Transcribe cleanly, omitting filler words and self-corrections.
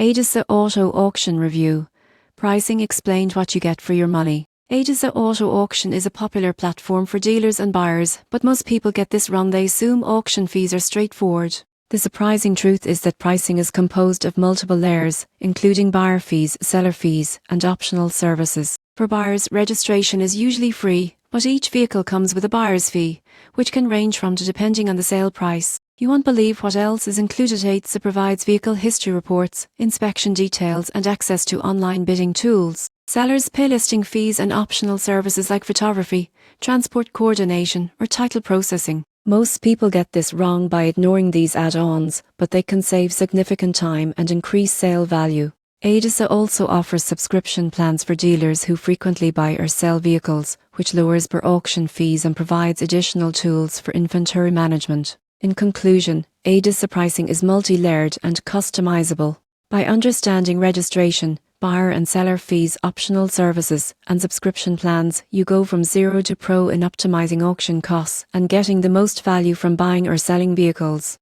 ADESA Auto Auction Review. Pricing explained what you get for your money. ADESA Auto Auction is a popular platform for dealers and buyers, but most people get this wrong. They assume auction fees are straightforward. The surprising truth is that pricing is composed of multiple layers, including buyer fees, seller fees, and optional services. For buyers, registration is usually free, but each vehicle comes with a buyer's fee, which can range from to depending on the sale price. You won't believe what else is included. ADESA provides vehicle history reports, inspection details, and access to online bidding tools. Sellers pay listing fees and optional services like photography, transport coordination, or title processing. Most people get this wrong by ignoring these add-ons, but they can save significant time and increase sale value. ADESA also offers subscription plans for dealers who frequently buy or sell vehicles, which lowers per auction fees and provides additional tools for inventory management. In conclusion, ADESA pricing is multi-layered and customizable. By understanding registration, buyer and seller fees, optional services, and subscription plans, you go from zero to pro in optimizing auction costs and getting the most value from buying or selling vehicles.